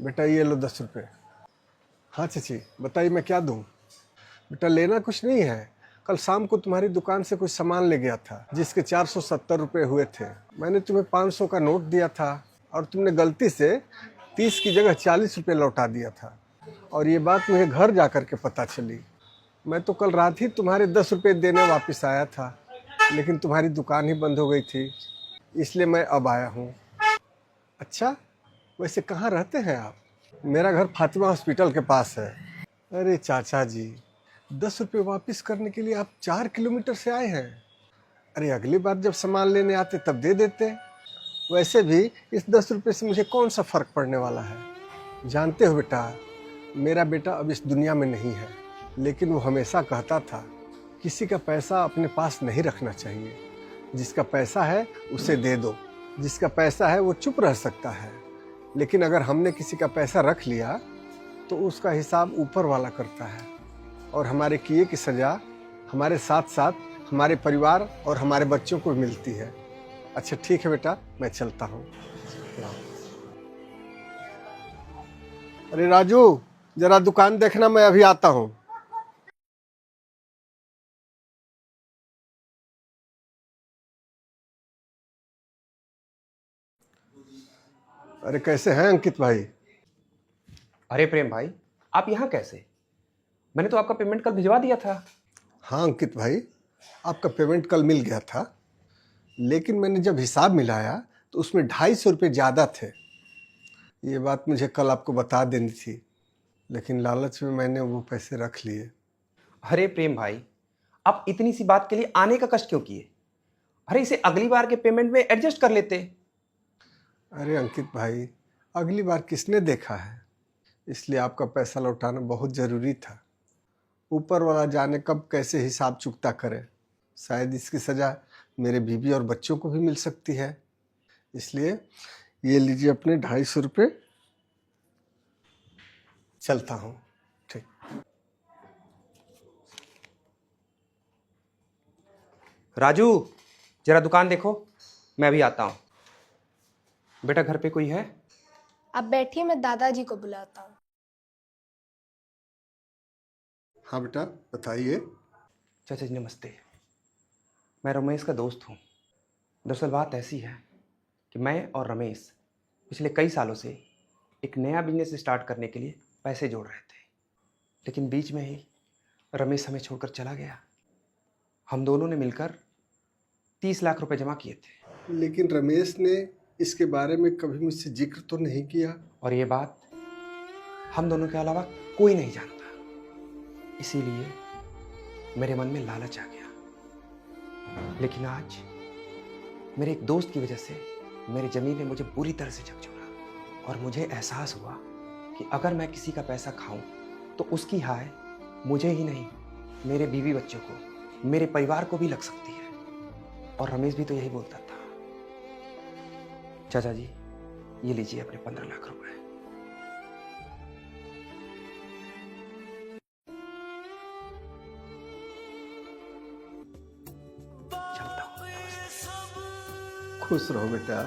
बेटा ये लो 10 रुपये। हाँ चाची बताइए मैं क्या दूँ। बेटा लेना कुछ नहीं है, कल शाम को तुम्हारी दुकान से कुछ सामान ले गया था जिसके 470 रुपये हुए थे। मैंने तुम्हें 500 का नोट दिया था और तुमने गलती से 30 की जगह 40 रुपये लौटा दिया था, और ये बात मुझे घर जा कर के पता चली। मैं तो कल रात ही तुम्हारे 10 रुपये देने वापस आया था, लेकिन तुम्हारी दुकान ही बंद हो गई थी, इसलिए मैं अब आया हूँ। अच्छा वैसे कहाँ रहते हैं आप? मेरा घर फातिमा हॉस्पिटल के पास है। अरे चाचा जी, 10 रुपये वापस करने के लिए आप 4 किलोमीटर से आए हैं। अरे अगली बार जब सामान लेने आते तब दे देते। वैसे भी इस 10 रुपये से मुझे कौन सा फ़र्क पड़ने वाला है। जानते हो बेटा, मेरा बेटा अब इस दुनिया में नहीं है, लेकिन वो हमेशा कहता था किसी का पैसा अपने पास नहीं रखना चाहिए। जिसका पैसा है उसे दे दो, जिसका पैसा है वो चुप रह सकता है, लेकिन अगर हमने किसी का पैसा रख लिया तो उसका हिसाब ऊपर वाला करता है, और हमारे किए की सज़ा हमारे साथ साथ हमारे परिवार और हमारे बच्चों को मिलती है। अच्छा ठीक है बेटा, मैं चलता हूँ। अरे राजू, जरा दुकान देखना, मैं अभी आता हूँ। अरे कैसे हैं अंकित भाई? अरे प्रेम भाई, आप यहाँ कैसे? मैंने तो आपका पेमेंट कल भिजवा दिया था। हाँ अंकित भाई, आपका पेमेंट कल मिल गया था, लेकिन मैंने जब हिसाब मिलाया तो उसमें 250 रुपये ज़्यादा थे। ये बात मुझे कल आपको बता देनी थी, लेकिन लालच में मैंने वो पैसे रख लिए। अरे प्रेम भाई, आप इतनी सी बात के लिए आने का कष्ट क्यों किए? अरे इसे अगली बार के पेमेंट में एडजस्ट कर लेते। अरे अंकित भाई, अगली बार किसने देखा है, इसलिए आपका पैसा लौटाना बहुत ज़रूरी था। ऊपर वाला जाने कब कैसे हिसाब चुकता करे, शायद इसकी सज़ा मेरे बीवी और बच्चों को भी मिल सकती है। इसलिए ये लीजिए अपने 250 रुपये। चलता हूँ। ठीक। राजू, जरा दुकान देखो, मैं अभी आता हूँ। बेटा घर पे कोई है? आप बैठिए, मैं दादाजी को बुलाता हूँ। हाँ बेटा बताइए। चाचा जी नमस्ते, मैं रमेश का दोस्त हूँ। दरअसल बात ऐसी है कि मैं और रमेश पिछले कई सालों से एक नया बिजनेस स्टार्ट करने के लिए पैसे जोड़ रहे थे, लेकिन बीच में ही रमेश हमें छोड़कर चला गया। हम दोनों ने मिलकर 30 लाख रुपए जमा किए थे, लेकिन रमेश ने इसके बारे में कभी मुझसे जिक्र तो नहीं किया। और ये बात हम दोनों के अलावा कोई नहीं जानता। इसीलिए मेरे मन में लालच आ गया, लेकिन आज मेरे एक दोस्त की वजह से मेरी ज़मीन ने मुझे बुरी तरह से झकझोरा, और मुझे एहसास हुआ कि अगर मैं किसी का पैसा खाऊं तो उसकी हाय मुझे ही नहीं, मेरे बीवी बच्चों को, मेरे परिवार को भी लग सकती है। और रमेश भी तो यही बोलता था। चाचा जी, ये लीजिए अपने 15 लाख रुपए। चलता हूँ। खुश रहो बेटा।